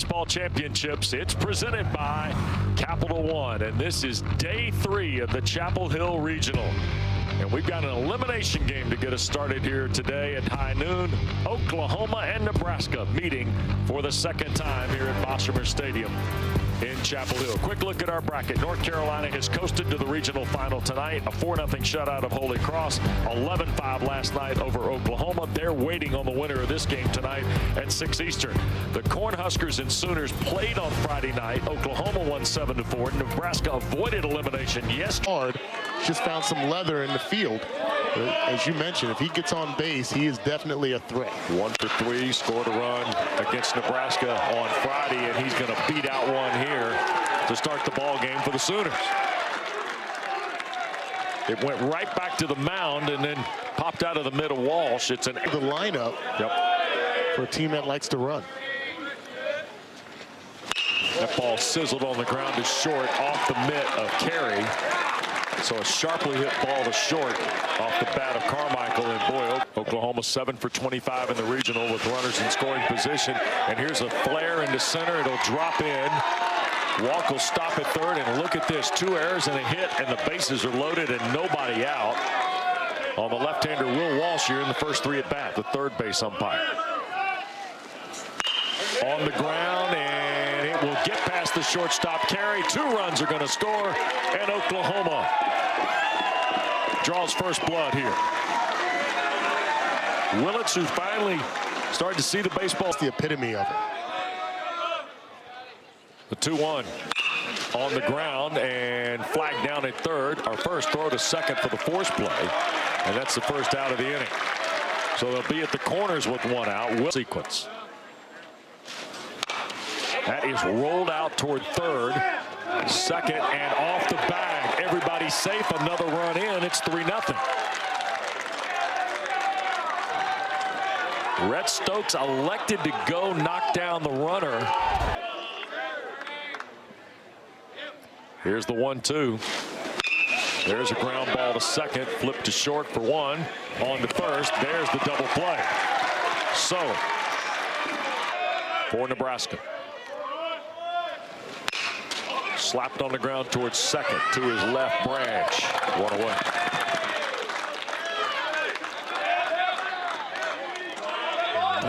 Baseball Championships. It's presented by Capital One, and this is day 3 of the Chapel Hill Regional. And we've got an elimination game to get us started here today at high noon. Oklahoma and Nebraska meeting for the second time here at Bosherman Stadium in Chapel Hill. Quick look at our bracket. North Carolina has coasted to the regional final tonight. A 4-0 shutout of Holy Cross. 11-5 last night over Oklahoma. They're waiting on the winner of this game tonight at 6 Eastern. The Cornhuskers and Sooners played on Friday night. Oklahoma won 7-4. Nebraska avoided elimination yesterday. Just found some leather in the field. As you mentioned, if he gets on base, he is definitely a threat. 1 for 3, scored a run against Nebraska on Friday, and he's going to beat out one here to start the ball game for the Sooners. It went right back to the mound and then popped out of the mid of Walsh. It's the lineup for a team that likes to run. That ball sizzled on the ground to short off the mitt of Carey. So a sharply hit ball to short off the bat of Carmichael, and boy, Oklahoma 7 for 25 in the regional with runners in scoring position. And here's a flare into center. It'll drop in. Walk will stop at third, and look at this, 2 errors and a hit, and the bases are loaded and nobody out. On the left-hander Will Walsh here in the first 3 at bat, the third base umpire. On the ground, and it will get past the shortstop Carey. 2 runs are going to score, and Oklahoma draws first blood here. Willits, who finally started to see the baseball. The epitome of it. The 2-1 on the ground and flagged down at third. Our first throw to second for the force play, and that's the first out of the inning. So they'll be at the corners with 1 out. Sequence. That is rolled out toward third. Second and off the bag. Everybody's safe. Another run in. It's 3-0. Rhett Stokes elected to go knock down the runner. Here's the 1-2. There's a ground ball to second. Flip to short for 1. On to first. There's the double play. So for Nebraska. Slapped on the ground towards second to his left branch. 1 away.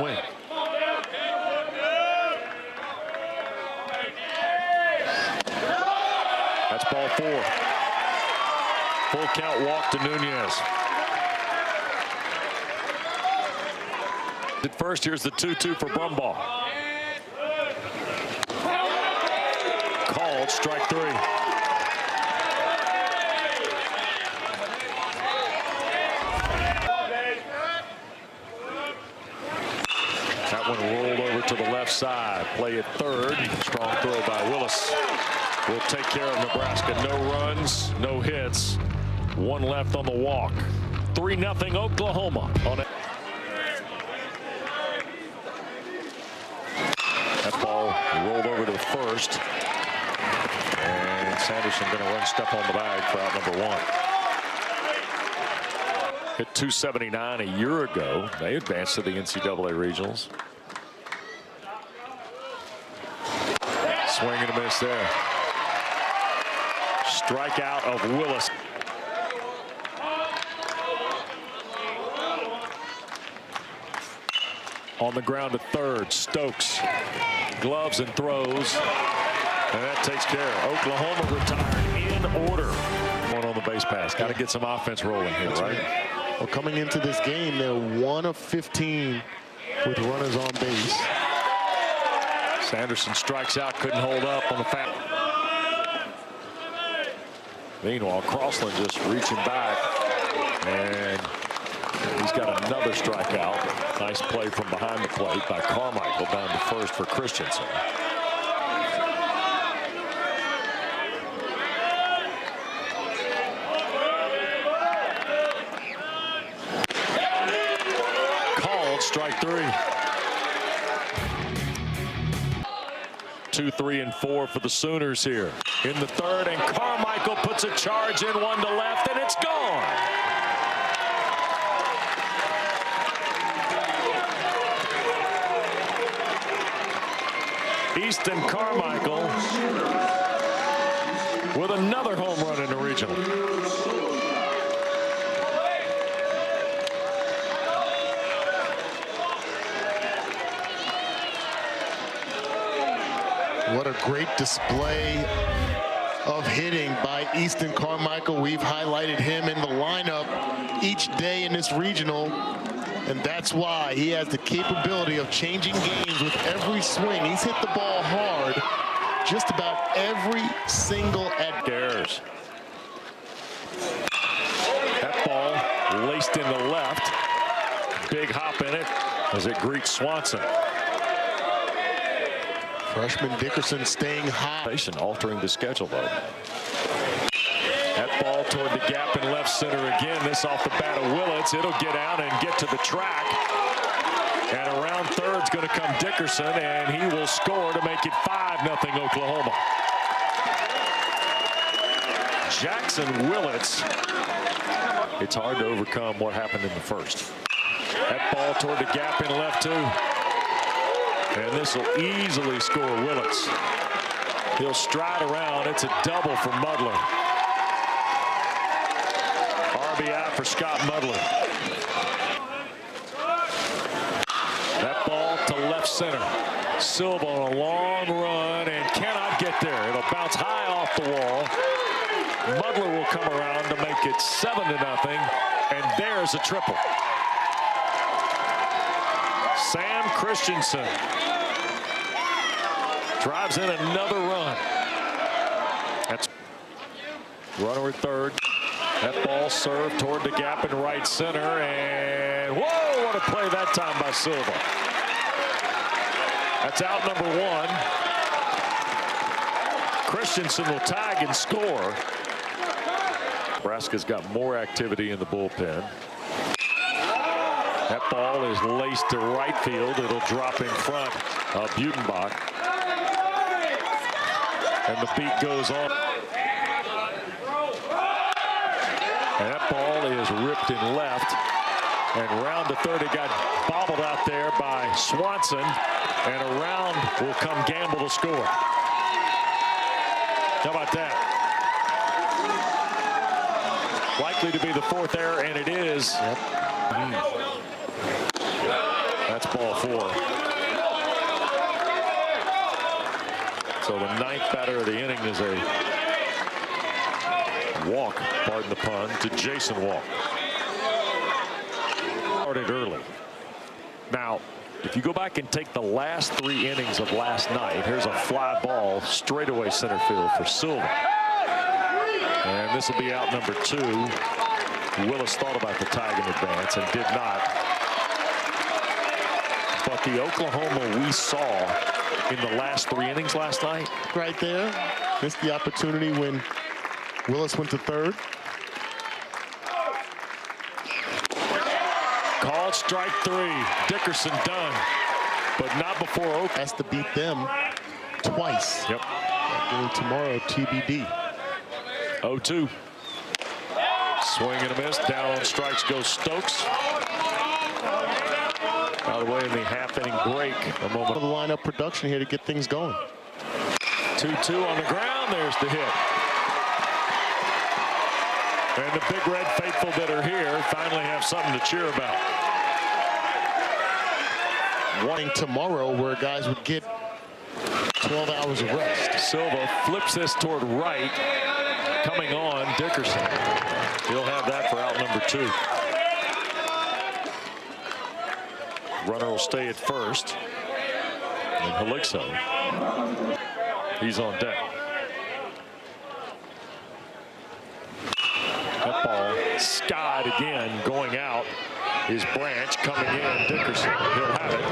Win. That's ball 4. Full count walk to Nunez. At first, here's the 2-2 for Brumbaugh. Called, strike 3. That one rolled over to the left side. Play at third. Strong throw by Willis. Will take care of Nebraska. No runs, no hits. 1 left on the walk. 3-0 Oklahoma on it. That ball rolled over to the first. And Sanderson going to run step on the bag for out number 1. Hit 279 a year ago. They advanced to the NCAA regionals. Swing and a miss there. Strikeout of Willis. On the ground to third. Stokes. Gloves and throws. And that takes care. Oklahoma retired in order. One on the base pass. Got to get some offense rolling here, right? Well, coming into this game, they're 1 of 15 with runners on base. Sanderson strikes out, couldn't hold up on the foul. Meanwhile, Crossland just reaching back, and he's got another strikeout. Nice play from behind the plate by Carmichael down to first for Christensen. Called, strike 3. 2, 3, and 4 for the Sooners here in the third, and Carmichael puts a charge in, 1 to left, and it's gone. Easton Carmichael with another home run in the regional. What a great display of hitting by Easton Carmichael. We've highlighted him in the lineup each day in this regional, and that's why he has the capability of changing games with every swing. He's hit the ball hard just about every single at Dares. That ball laced in the left. Big hop in it as it greets Swanson. Freshman Dickerson staying high. Altering the schedule, though. That ball toward the gap in left center again. This off the bat of Willits. It'll get out and get to the track. And around third's going to come Dickerson, and he will score to make it 5-0 Oklahoma. Jackson Willits. It's hard to overcome what happened in the first. That ball toward the gap in left, too. And this will easily score Willits. He'll stride around. It's a double for Mudler. RBI for Scott Mudler. That ball to left center. Silva on a long run and cannot get there. It'll bounce high off the wall. Mudler will come around to make it 7-0. And there's a triple. Sam Christensen drives in another run. That's runner at third. That ball served toward the gap in right center, and whoa, what a play that time by Silva. That's out number one. Christensen will tag and score. Nebraska's got more activity in the bullpen. That ball is laced to right field. It'll drop in front of Butenbach. And the beat goes on. And that ball is ripped in left. And round to third, it got bobbled out there by Swanson. And around will come Gamble to score. How about that? Likely to be the fourth error, and it is. Yep. That's ball four. So the ninth batter of the inning is a walk, pardon the pun, to Jason Walk. Started early. Now, if you go back and take the last 3 innings of last night, here's a fly ball straightaway center field for Silva. And this will be out number 2. Willis thought about the tag in advance and did not. But the Oklahoma we saw in the last 3 innings last night. Right there. Missed the opportunity when Willis went to third. Called strike 3. Dickerson done. But not before Oak has to beat them twice. Yep. Game tomorrow, TBD. 0-2. Swing and a miss. Down on strikes goes Stokes. Out of the way in the half-inning break. A moment of the lineup production here to get things going. 2-2 on the ground. There's the hit. And the Big Red faithful that are here finally have something to cheer about. Wanting tomorrow where guys would get 12 hours of rest. Silva flips this toward right. Coming on, Dickerson. He'll have that for out number 2. Runner will stay at first. And Helixo, he's on deck. That ball skied again, going out is Branch, coming in Dickerson. He'll have it,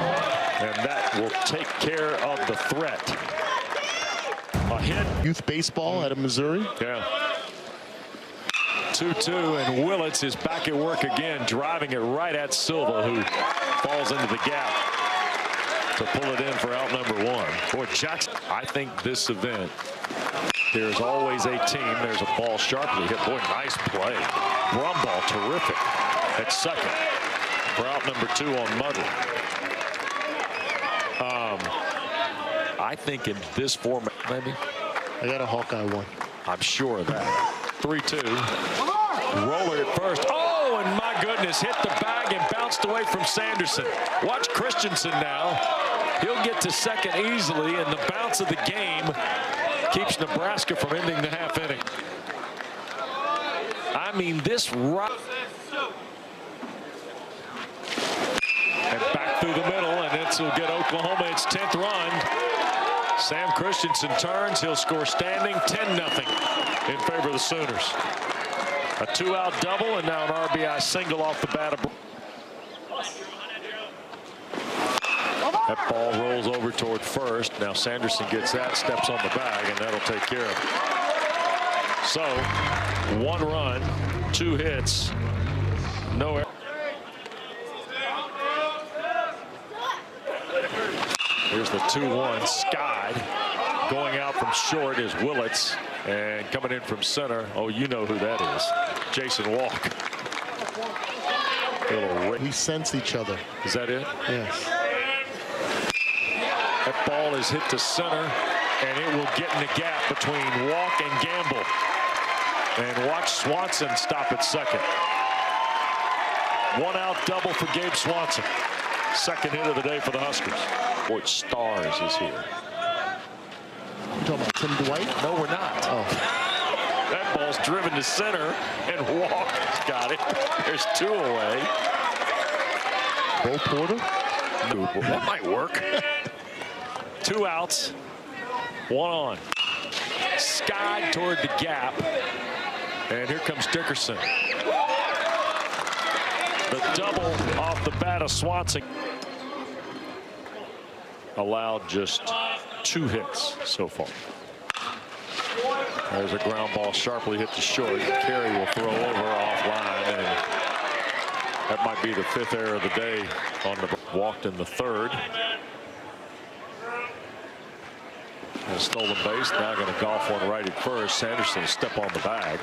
and that will take care of the threat. A hit. Youth baseball out of Missouri. Yeah. 2-2, and Willits is back at work again, driving it right at Silva, who falls into the gap to pull it in for out number 1. Boy, Jackson, I think this event, there's always a team. There's a ball sharply hit. Boy, nice play. Brumball, terrific at second for out number 2 on Mudler. I think in this format, maybe. I got a Hawkeye one. I'm sure of that. 3-2. Roller at first. Oh, and my goodness, hit the bag and bounced away from Sanderson. Watch Christensen now. He'll get to second easily, and the bounce of the game keeps Nebraska from ending the half inning. I mean, this right. And back through the middle, and this will get Oklahoma its 10th run. Sam Christensen turns. He'll score standing 10-0 in favor of the Sooners. A 2-out double, and now an RBI single off the bat. That ball rolls over toward first. Now Sanderson gets that, steps on the bag, and that'll take care of it. So, 1 run, 2 hits, no error. Here's the 2-1. Skied. Going out from short is Willits, and coming in from center, oh, you know who that is, Jason Walk. We sense each other. Is that it? Yes. That ball is hit to center, and it will get in the gap between Walk and Gamble. And watch Swanson stop at second. 1-out double for Gabe Swanson. Second hit of the day for the Huskers. Fort Stars is here. You talking about Tim Dwight? No, we're not. Oh. That ball's driven to center, and Walker's got it. There's 2 away. Bo Porter? Well, that might work. 2 outs, 1 on. Skied toward the gap, and here comes Dickerson. The double off the bat of Swanson. Allowed just 2 hits so far. There's a ground ball sharply hit to short. Carey will throw over offline, and that might be the 5th error of the day on the walked in the 3rd. And a stolen base, now going to golf one right at first. Sanderson step on the bag.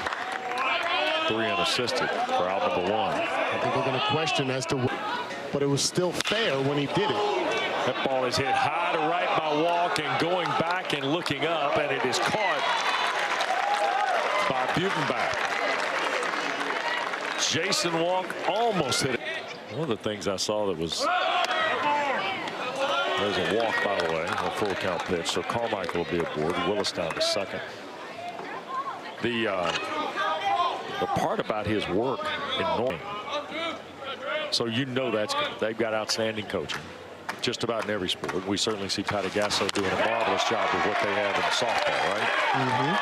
3 unassisted for out number 1. I think we're going to question as to, but it was still fair when he did it. That ball is hit high to right by Walk, and going back and looking up, and it is caught by Butenbach. Jason Walk almost hit it. One of the things I saw that was, there's a walk, by the way, a full count pitch, so Carmichael will be aboard. Willis down to second. The part about his work in Norton, so you know that's good. They've got outstanding coaching just about in every sport. We certainly see Tati Gasso doing a marvelous job with what they have in softball, right? Mm-hmm.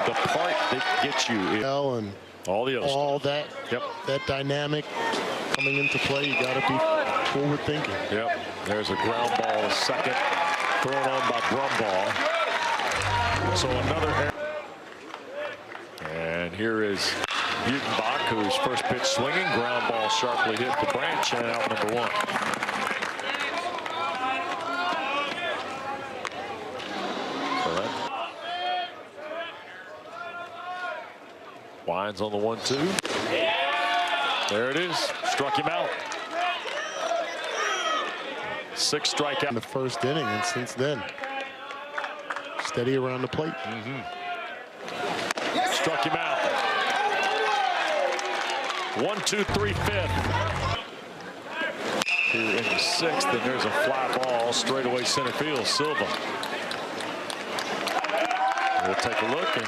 The part that gets you is And all the other all stuff. that, that dynamic coming into play, you got to be forward thinking. Yep. There's a ground ball, second, thrown on by Brumball. So another error. And here is Butenbach, whose first pitch swinging, ground ball sharply hit the branch, and out number 1. Wines on the 1-2. There it is. Struck him out. 6 strikeout In the first inning, and since then, steady around the plate. Struck him out. 1, 2, 3, 5th. Here in the 6th, and there's a fly ball straight away center field. Silva. We'll take a look and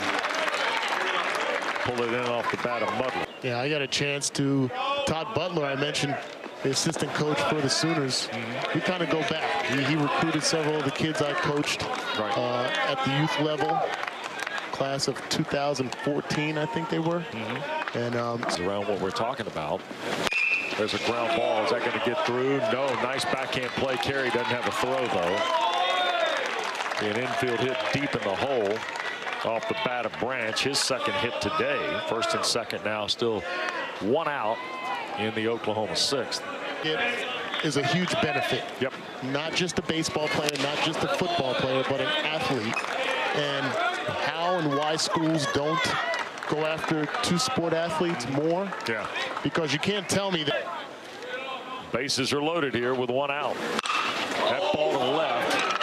pull it in off the bat of Butler. Yeah, I got a chance to Todd Butler. I mentioned the assistant coach for the Sooners. We kind of go back. He recruited several of the kids I coached at the youth level. Class of 2014, I think they were. And it's around what we're talking about. There's a ground ball. Is that going to get through? No. Nice backhand play. Carey doesn't have a throw, though. An infield hit deep in the hole off the bat of Branch. His second hit today. First and second now. Still 1 out in the Oklahoma 6th. it is a huge benefit. Yep. Not just a baseball player, not just a football player, but an athlete. And how and why schools don't go after two-sport athletes more? Yeah. Because you can't tell me that. Bases are loaded here with 1 out. That ball to the left.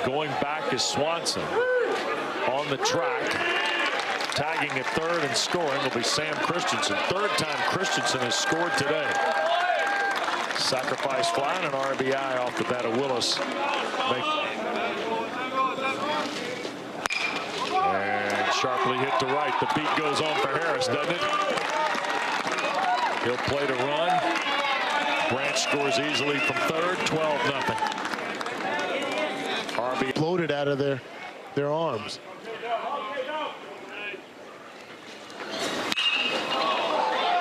Going back is Swanson. On the track, tagging at third and scoring will be Sam Christensen. Third time Christensen has scored today. Sacrifice fly and an RBI off the bat of Willis. And sharply hit to right. The beat goes on for Harris, doesn't it? He'll play to run. Branch scores easily from third, 12-0. RB floated out of their arms.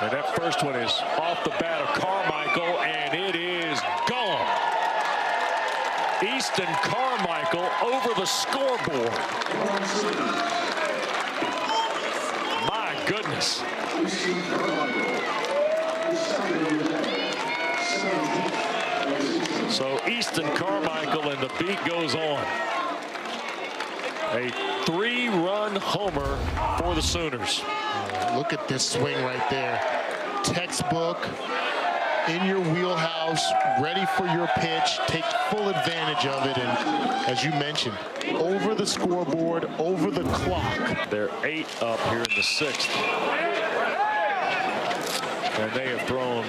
And that first one is off the bat of Carmichael, and it is gone. Easton Carmichael over the scoreboard. My goodness. So Easton Carmichael, and the beat goes on. A 3-run homer for the Sooners. Look at this swing right there. Textbook, in your wheelhouse, ready for your pitch. Take full advantage of it. And as you mentioned, over the scoreboard, over the clock. They're 8 up here in the 6th. And they have thrown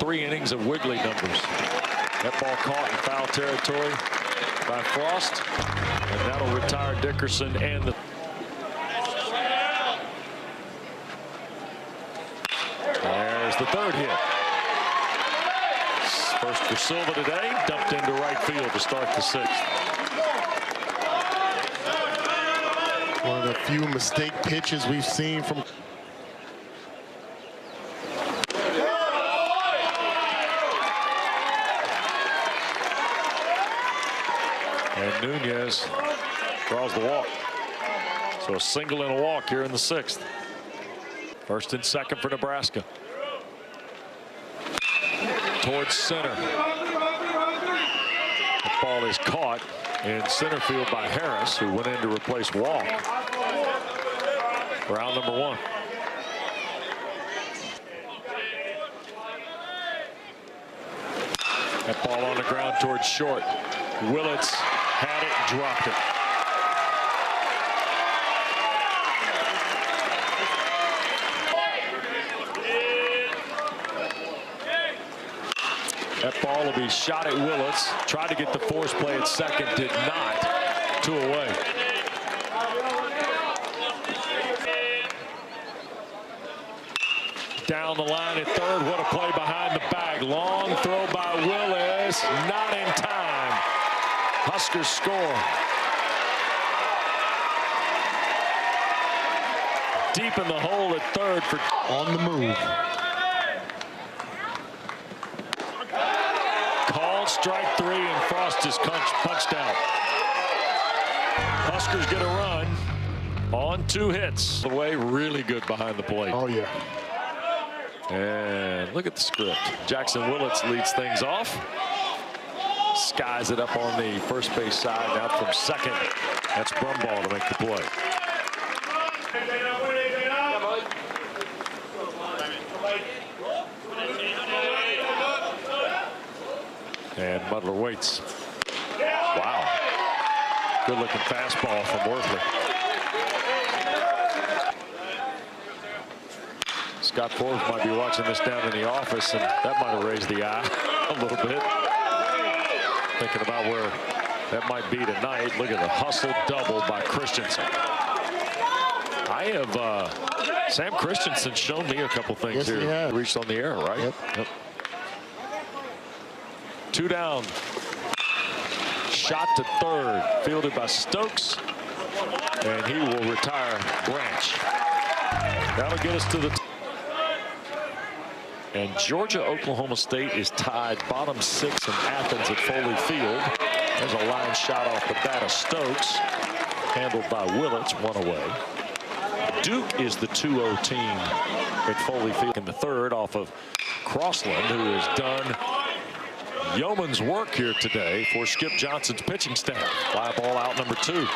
3 innings of wiggly numbers. That ball caught in foul territory by Frost. And that'll retire Dickerson and the... There's the third hit. First for Silva today, dumped into right field to start the 6th. One of the few mistake pitches we've seen from... And Nunez draws the walk. So a single and a walk here in the 6th. First and second for Nebraska. Towards center. The ball is caught in center field by Harris, who went in to replace Walk. Round number 1. That ball on the ground towards short. Willits had it, dropped it. That ball will be shot at Willits. Tried to get the force play at second, did not. 2 away. Down the line at third. What a play behind the bag. Long throw by Willis. Not in time. Huskers score. Deep in the hole at third for on the move. Called strike 3, and Frost is punched out. Huskers get a run on 2 hits. The way really good behind the plate. Oh yeah. And look at the script. Jackson Willits leads things off. Skies it up on the first base side. Now from second, that's Brumball to make the play. And Butler waits. Wow. Good looking fastball from Worthley. Scott Forbes might be watching this down in the office, and that might have raised the eye a little bit. Thinking about where that might be tonight. Look at the hustle double by Christensen. I have Sam Christensen shown me a couple things here. Yes, reached on the air, right? Yep. 2 down. Shot to third, fielded by Stokes, and he will retire Branch. That'll get us to the... And Georgia-Oklahoma State is tied bottom 6 in Athens at Foley Field. There's a line shot off the bat of Stokes, handled by Willits, 1 away. Duke is the 2-0 team at Foley Field in the third off of Crossland, who has done yeoman's work here today for Skip Johnson's pitching staff. Fly ball out number 2.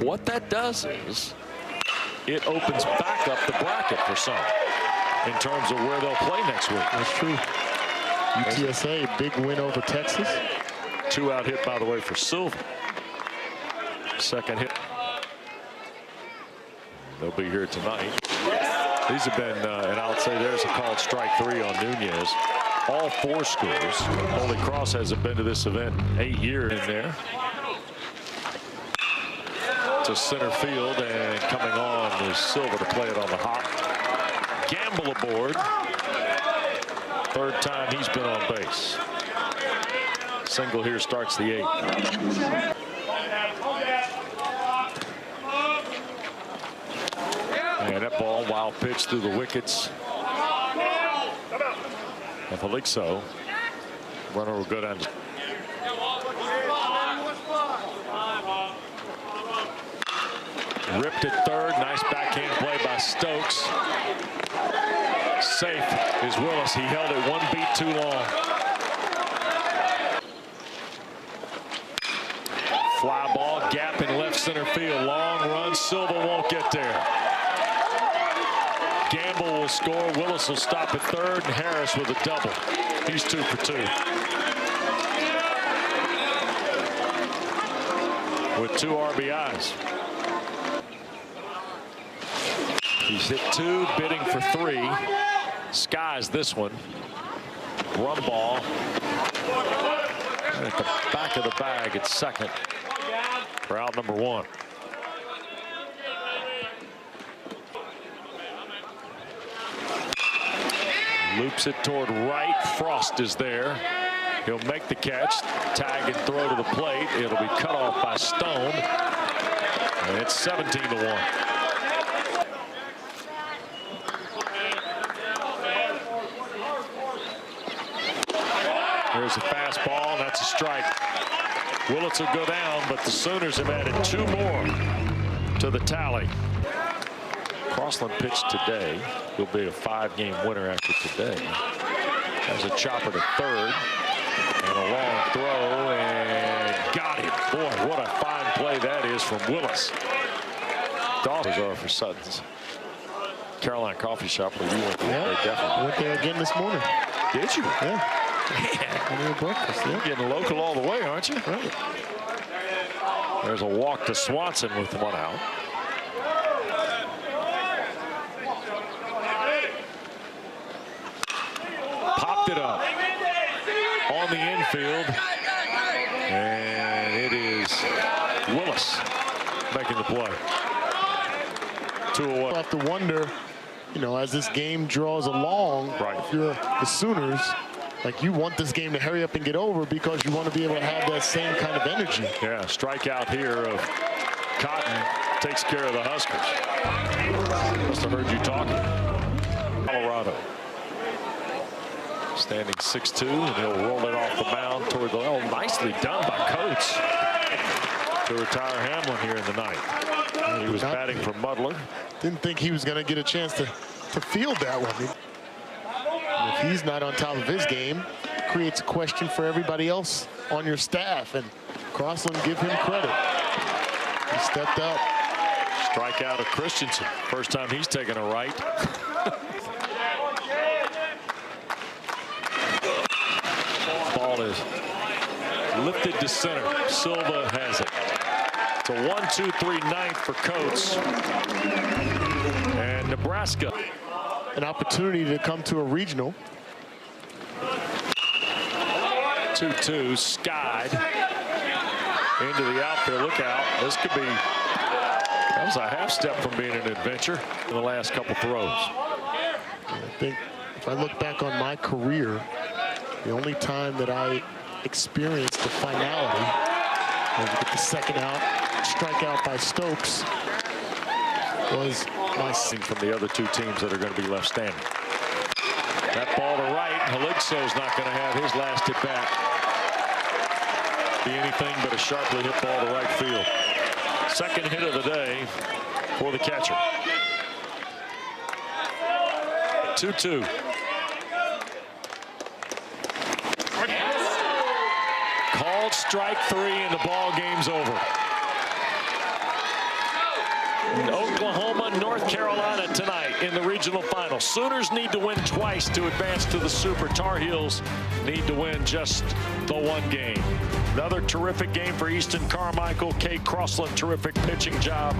What that does is it opens back up the bracket for some in terms of where they'll play next week. That's true. UTSA, big win over Texas. 2 out hit, by the way, for Silva. Second hit. They'll be here tonight. These have been, and I'll say there's a called strike 3 on Nunez. All 4 scores. Holy Cross hasn't been to this event in 8 years in there. To center field, and coming on is Silva to play it on the hop. Gamble aboard. 3rd time he's been on base. Single here starts the 8th. And that ball, wild pitch through the wickets. And Felixo, runner will go down. Ripped at 3rd. Nice backhand play by Stokes. Safe is Willis. He held it 1 beat too long. Fly ball, gap in left center field. Long run. Silva won't get there. Gamble will score. Willis will stop at 3rd, and Harris with a double. He's 2 for 2. With 2 RBIs. He's hit 2, bidding for 3. Skies this one. Run ball. At the back of the bag at 2nd for out number 1. Loops it toward right. Frost is there. He'll make the catch. Tag and throw to the plate. It'll be cut off by Stone. And it's 17-1. There's a fastball, and that's a strike. Willits will go down, but the Sooners have added 2 more to the tally. Crossland pitched today. He'll be a 5-game winner after today. There's a chopper to 3rd. And a long throw, and got him. Boy, what a fine play that is from Willis. Dollars are for Sutton's. Carolina Coffee Shop where you went there. Yeah, Definitely. went there again this morning. Did you? Yeah. Man. Breakfast, yeah. You're getting local all the way, aren't you? Right. There's a walk to Swanson with 1 out. Popped it up on the infield, and it is Willis making the play. 2 away. We'll have to wonder, you know, as this game draws along, right. If you're the Sooners, like, you want this game to hurry up and get over because you want to be able to have that same kind of energy. Yeah, strikeout here of Cotton takes care of the Huskers. Must have heard you talking. Colorado. Standing 6-2, and he'll roll it off the mound toward the, oh, nicely done by Coates to retire Hamlin here in the 9th. He was batting for Muddler. Didn't think he was going to get a chance to field that one. And if he's not on top of his game, it creates a question for everybody else on your staff. And Crossland, give him credit. He stepped up. Strikeout of Christensen. First time he's taken a right. Ball is lifted to center. Silva has it. It's a 1-2-3 9th for Coates. And Nebraska. An opportunity to come to a regional. 2-2, skied into the outfield. Look out. This could be, that was a half step from being an adventure in the last couple throws. I think if I look back on my career, the only time that I experienced the finality, and get the 2nd out, strikeout by Stokes, was my from the other 2 teams that are going to be left standing. That ball to right. Haligso's not going to have his last at bat. Be anything but a sharply hit ball to right field. 2nd hit of the day for the catcher. 2-2. Called strike 3, and the ball game's over. Oklahoma, North Carolina tonight in the regional final. Sooners need to win twice to advance to the Super. Tar Heels need to win just the one game. Another terrific game for Easton Carmichael. Kate Crossland, terrific pitching job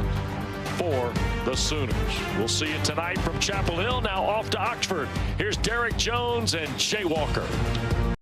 for the Sooners. We'll see you tonight from Chapel Hill. Now off to Oxford. Here's Derek Jones and Jay Walker.